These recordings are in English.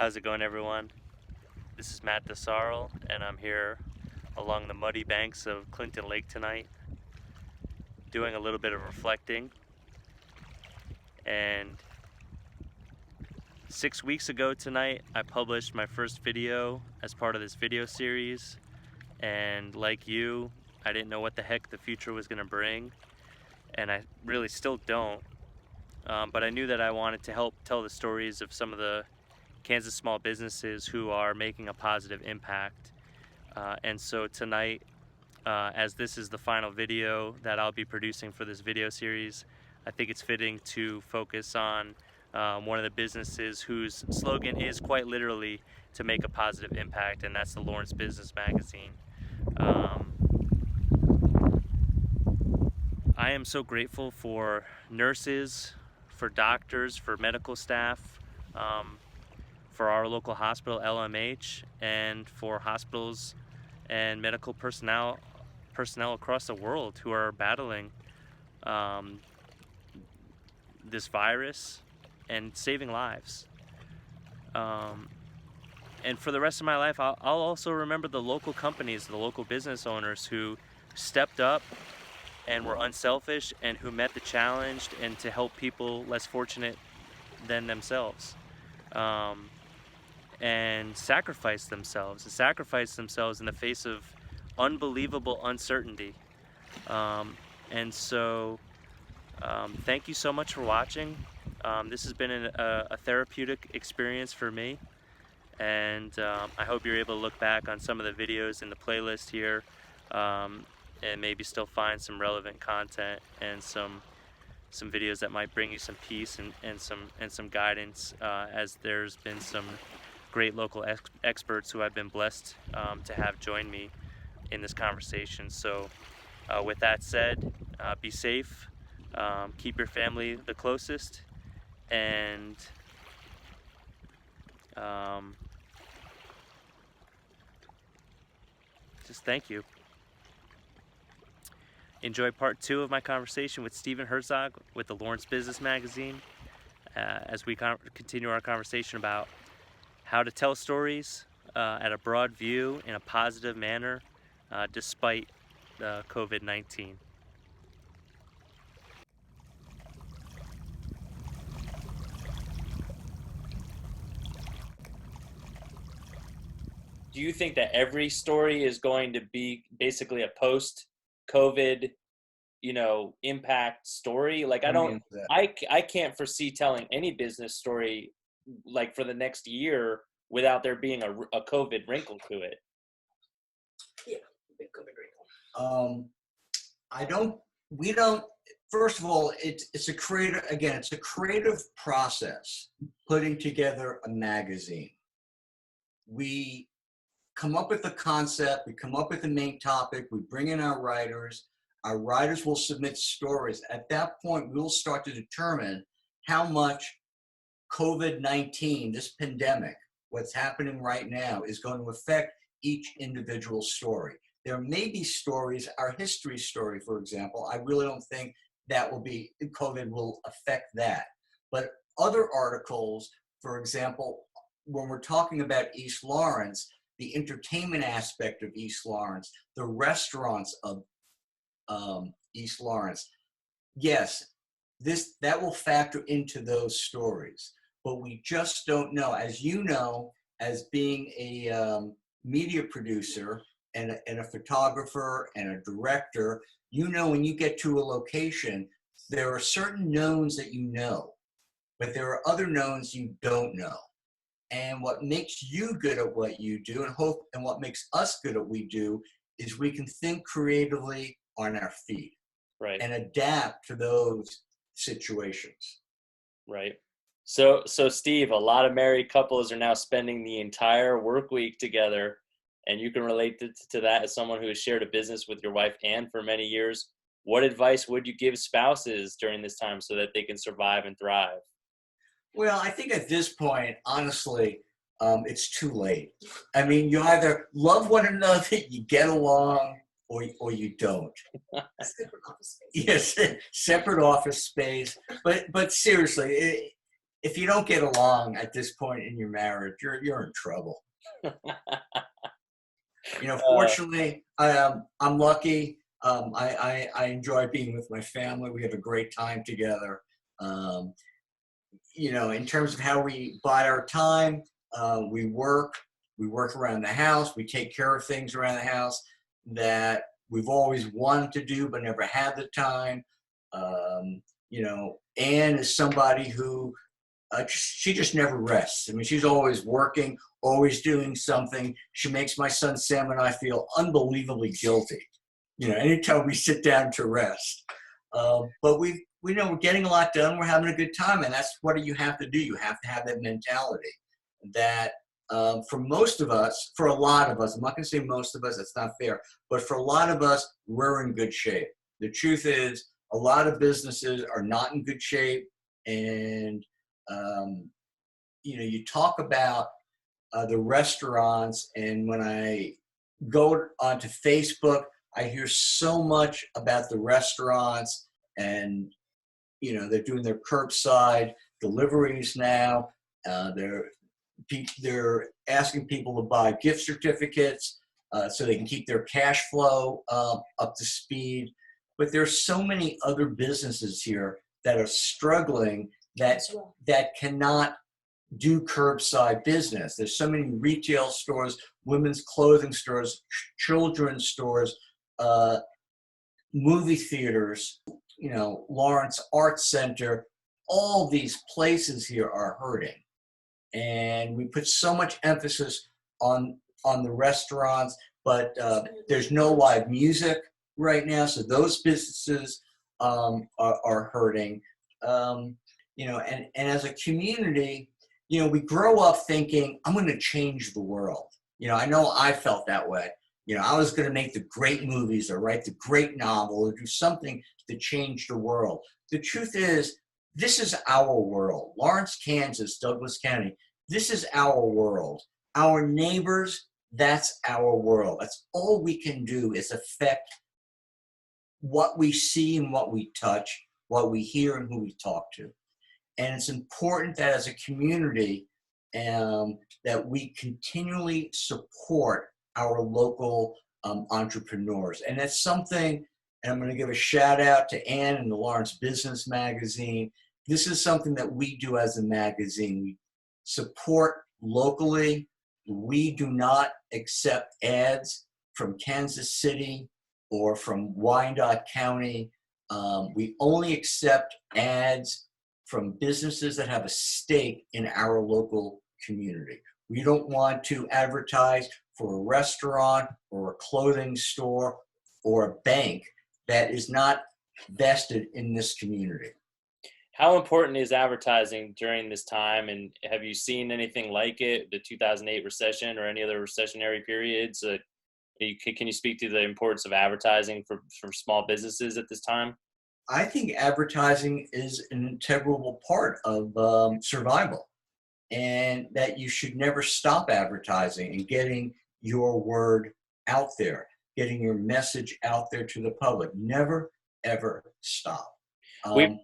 How's it going, everyone? This is Matt DeSarl, and I'm here along the muddy banks of Clinton Lake tonight, doing a little bit of reflecting. And 6 weeks ago tonight, I published my first video as part of this video series. And like you, I didn't know what the heck the future was going to bring, and I really still don't. But I knew that I wanted to help tell the stories of some of the Kansas small businesses who are making a positive impact. And so tonight, as this is the final video that I'll be producing for this video series, I think it's fitting to focus on one of the businesses whose slogan is quite literally to make a positive impact, and that's the Lawrence Business Magazine. I am so grateful for nurses, for doctors, for medical staff, for our local hospital, LMH, and for hospitals and medical personnel across the world who are battling this virus and saving lives. And for the rest of my life, I'll also remember the local companies, the local business owners who stepped up and were unselfish and who met the challenge and to help people less fortunate than themselves. And sacrificed themselves in the face of unbelievable uncertainty. And so thank you so much for watching. This has been a therapeutic experience for me, and I hope you're able to look back on some of the videos in the playlist here and maybe still find some relevant content and some videos that might bring you some peace and some guidance, as there's been some great local experts who I've been blessed to have join me in this conversation. So with that said, be safe, keep your family the closest, and just thank you. Enjoy part 2 of my conversation with Stephen Herzog with the Lawrence Business Magazine, as we continue our conversation about how to tell stories at a broad view in a positive manner despite COVID-19. Do you think that every story is going to be basically a post-COVID, impact story? Like, I can't foresee telling any business story like for the next year without there being a COVID wrinkle to it. Yeah, big COVID wrinkle. First of all, it's a creative process putting together a magazine. We come up with the concept, we come up with the main topic, we bring in our writers will submit stories. At that point, we'll start to determine how much COVID-19, this pandemic, what's happening right now, is going to affect each individual story. There may be stories, our history story, for example, I really don't think COVID will affect that. But other articles, for example, when we're talking about East Lawrence, the entertainment aspect of East Lawrence, the restaurants of East Lawrence, yes, that will factor into those stories. But we just don't know. As you know, as being a media producer and a photographer and a director, when you get to a location, there are certain knowns that you know, but there are other knowns you don't know. And what makes you good at what you do and what makes us good at what we do is we can think creatively on our feet. Right. And adapt to those situations. Right. So Steve, a lot of married couples are now spending the entire work week together, and you can relate to that as someone who has shared a business with your wife Ann for many years. What advice would you give spouses during this time so that they can survive and thrive? Well, I think at this point, honestly, it's too late. I mean, you either love one another, you get along, or you don't. Separate office space. Yes, separate office space. But seriously, if you don't get along at this point in your marriage, you're in trouble. Uh, Fortunately, I'm lucky. I enjoy being with my family. We have a great time together. Um, in terms of how we buy our time, we work. We work around the house. We take care of things around the house that we've always wanted to do but never had the time. Anne is somebody who she just never rests. I mean, she's always working, always doing something. She makes my son Sam and I feel unbelievably guilty. Anytime we sit down to rest. But we know we're getting a lot done. We're having a good time, and that's what you have to do. You have to have that mentality. That for most of us, for a lot of us, I'm not going to say most of us. That's not fair. But for a lot of us, we're in good shape. The truth is, a lot of businesses are not in good shape, and um, you talk about the restaurants, and when I go onto Facebook, I hear so much about the restaurants, and they're doing their curbside deliveries now. They're asking people to buy gift certificates so they can keep their cash flow up to speed. But there's so many other businesses here that are struggling that cannot do curbside business. There's so many retail stores, women's clothing stores, children's stores, movie theaters, Lawrence Arts Center. All these places here are hurting. And we put so much emphasis on the restaurants, but there's no live music right now, so those businesses are hurting. And as a community, we grow up thinking, I'm going to change the world. I know I felt that way. I was going to make the great movies or write the great novel or do something to change the world. The truth is, this is our world. Lawrence, Kansas, Douglas County, this is our world. Our neighbors, that's our world. That's all we can do is affect what we see and what we touch, what we hear and who we talk to. And it's important that as a community, that we continually support our local entrepreneurs. And that's something, and I'm going to give a shout out to Ann and the Lawrence Business Magazine. This is something that we do as a magazine. We support locally. We do not accept ads from Kansas City or from Wyandotte County. We only accept ads from businesses that have a stake in our local community. We don't want to advertise for a restaurant or a clothing store or a bank that is not vested in this community. how important is advertising during this time, and have you seen anything like it, the 2008 recession or any other recessionary periods? Can you speak to the importance of advertising for small businesses at this time? I think advertising is an integral part of survival, and that you should never stop advertising and getting your word out there, getting your message out there to the public. Never, ever stop. We Go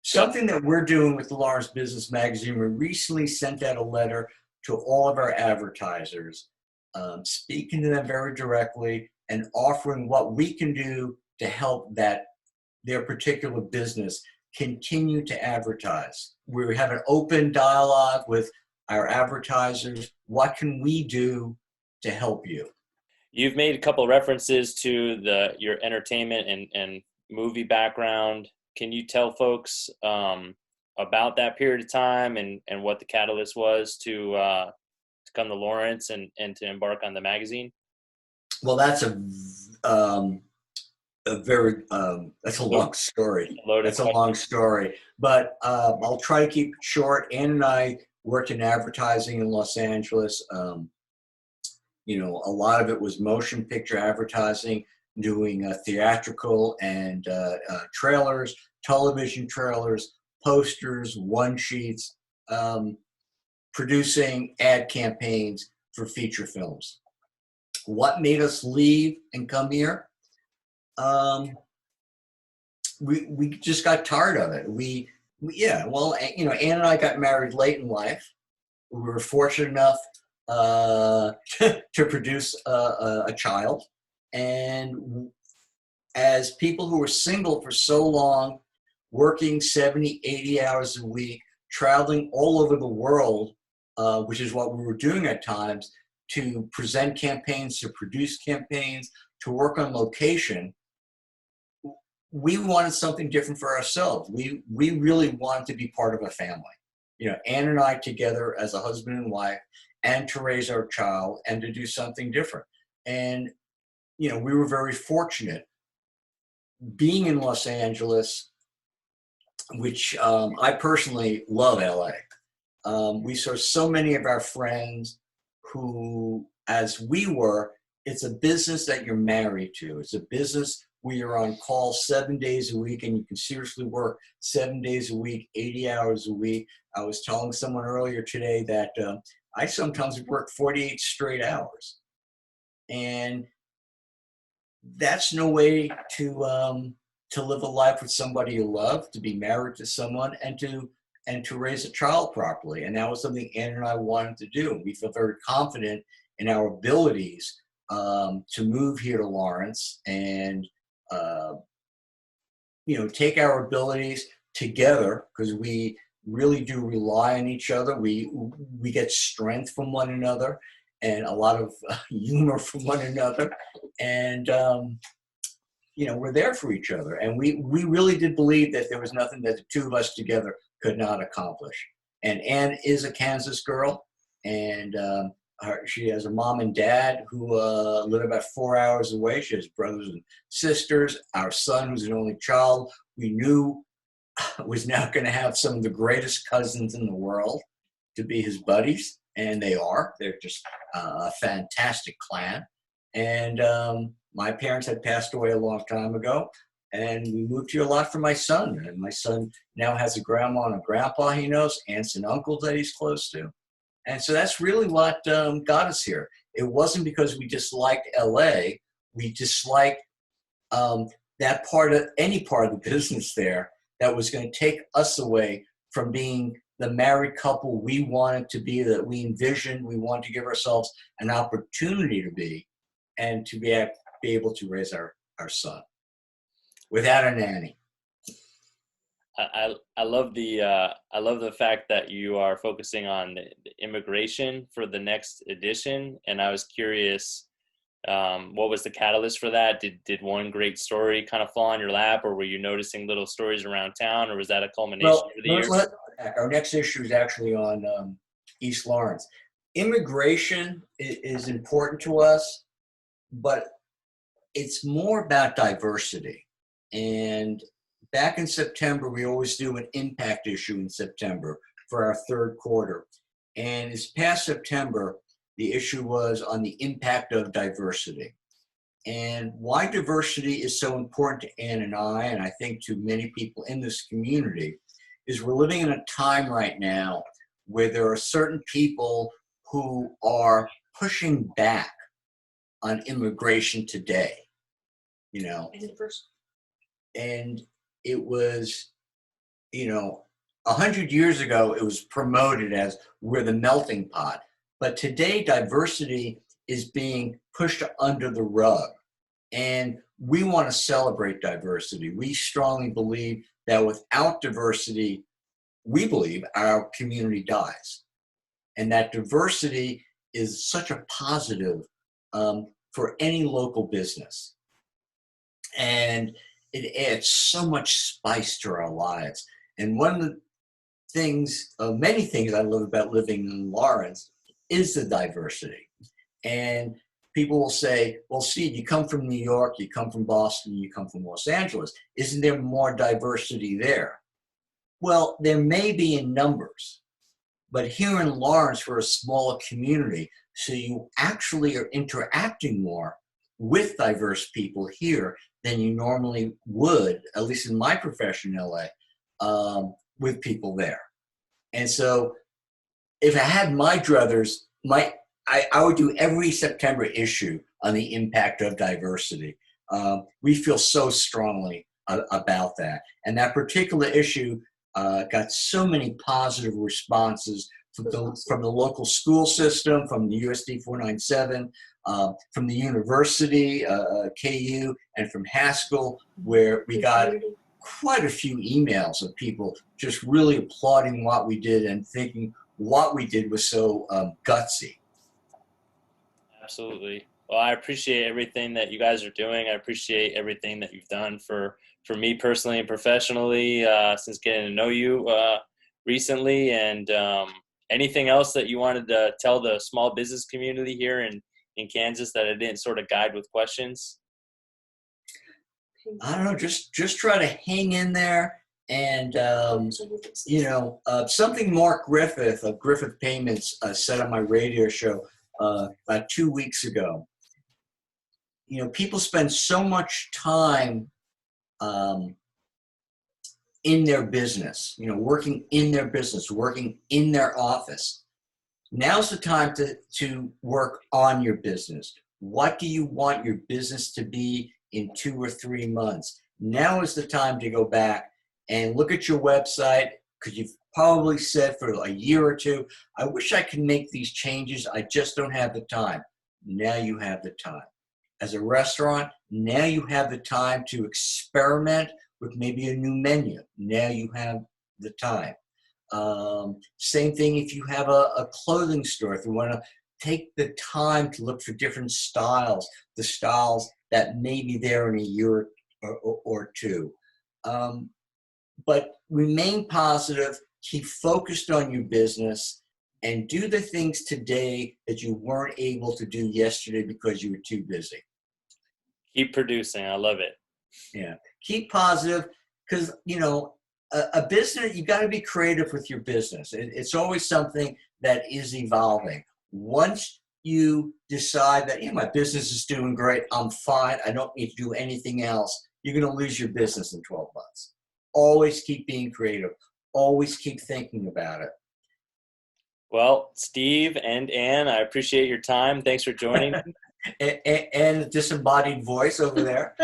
Something that we're doing with the Lawrence Business Magazine, we recently sent out a letter to all of our advertisers, speaking to them very directly and offering what we can do to help their particular business continue to advertise. We have an open dialogue with our advertisers. What can we do to help you? You've made a couple of references to your entertainment and movie background. Can you tell folks about that period of time and what the catalyst was to come to Lawrence and to embark on the magazine? Well, that's a very that's a long story. Loaded That's a question. long story, but I'll try to keep it short. Ann and I worked in advertising in Los Angeles. A lot of it was motion picture advertising, doing theatrical and trailers, television trailers, posters, one sheets, producing ad campaigns for feature films. What made us leave and come here? We just got tired of it. Yeah, well, Ann and I got married late in life. We were fortunate enough to produce a child. And as people who were single for so long, working 70, 80 hours a week, traveling all over the world, which is what we were doing at times, to present campaigns, to produce campaigns, to work on location, we wanted something different for ourselves. We really wanted to be part of a family. Ann and I together as a husband and wife, and to raise our child and to do something different. And we were very fortunate being in Los Angeles, which I personally love LA. We saw so many of our friends who, as we were, it's a business that you're married to. It's a business where you're on call 7 days a week and you can seriously work 7 days a week, 80 hours a week. I was telling someone earlier today that I sometimes work 48 straight hours. And that's no way to live a life with somebody you love, to be married to someone, and to raise a child properly. And that was something Ann and I wanted to do. We feel very confident in our abilities to move here to Lawrence and take our abilities together, because we really do rely on each other. We get strength from one another and a lot of humor from one another. And we're there for each other. And we really did believe that there was nothing that the two of us together could not accomplish. And Ann is a Kansas girl, and she has a mom and dad who live about 4 hours away. She has brothers and sisters. Our son, who's an only child, we knew was now going to have some of the greatest cousins in the world to be his buddies. And they are. They're just a fantastic clan. And my parents had passed away a long time ago, and we moved here a lot for my son. And my son now has a grandma and a grandpa he knows, aunts and uncles that he's close to. And so that's really what got us here. It wasn't because we disliked LA. We disliked that any part of the business there that was going to take us away from being the married couple we wanted to be, that we envisioned. We wanted to give ourselves an opportunity to be, and to be able to raise our son without a nanny. I love the fact that you are focusing on the immigration for the next edition, and I was curious, what was the catalyst for that? Did one great story kind of fall on your lap, or were you noticing little stories around town, or was that a culmination over the years? Our next issue is actually on East Lawrence. Immigration is important to us, but it's more about diversity. And back in September, we always do an impact issue in September for our third quarter. And this past September, the issue was on the impact of diversity. And why diversity is so important to Ann and I think to many people in this community, is we're living in a time right now where there are certain people who are pushing back on immigration today, and it was, 100 years ago, it was promoted as we're the melting pot. But today, diversity is being pushed under the rug. And we want to celebrate diversity. We strongly believe that without diversity, we believe our community dies. And that diversity is such a positive for any local business. And it adds so much spice to our lives. And one of the things, many things I love about living in Lawrence is the diversity. And people will say, well, Steve, you come from New York, you come from Boston, you come from Los Angeles. Isn't there more diversity there? Well, there may be in numbers, but here in Lawrence, we're a smaller community. So you actually are interacting more with diverse people here than you normally would, at least in my profession in LA, with people there. And so if I had my druthers, I would do every September issue on the impact of diversity. We feel so strongly about that. And that particular issue got so many positive responses from the local school system, from the USD 497, from the university, KU, and from Haskell, where we got quite a few emails of people just really applauding what we did and thinking what we did was so gutsy. Absolutely. Well, I appreciate everything that you guys are doing. I appreciate everything that you've done for me personally and professionally since getting to know you recently. And anything else that you wanted to tell the small business community here in Kansas that I didn't sort of guide with questions? I don't know, just try to hang in there. And something Mark Griffith of Griffith Payments said on my radio show about 2 weeks ago. People spend so much time in their business, working in their business, working in their office. Now's the time to work on your business. What do you want your business to be in 2 or 3 months? Now is the time to go back and look at your website, because you've probably said for a year or two, I wish I could make these changes. I just don't have the time. Now you have the time. As a restaurant, now you have the time to experiment with maybe a new menu. Now you have the time. Same thing if you have a clothing store. If you want to take the time to look for different styles, the styles that may be there in a year or two. But remain positive, keep focused on your business, and do the things today that you weren't able to do yesterday because you were too busy. Keep producing. I love it. Yeah. Keep positive, because, a business, you got to be creative with your business. It's always something that is evolving. Once you decide that, my business is doing great, I'm fine, I don't need to do anything else, you're going to lose your business in 12 months. Always keep being creative. Always keep thinking about it. Well, Steve and Ann, I appreciate your time. Thanks for joining me. and the disembodied voice over there.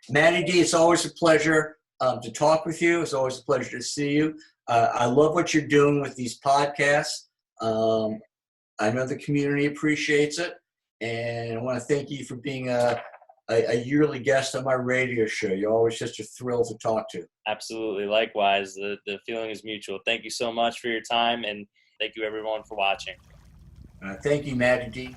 Matty D, it's always a pleasure to talk with you. It's always a pleasure to see you. I love what you're doing with these podcasts. I know the community appreciates it. And I want to thank you for being a yearly guest on my radio show. You're always just a thrill to talk to. Absolutely. Likewise. The feeling is mutual. Thank you so much for your time, and thank you everyone for watching. Thank you, Matty D.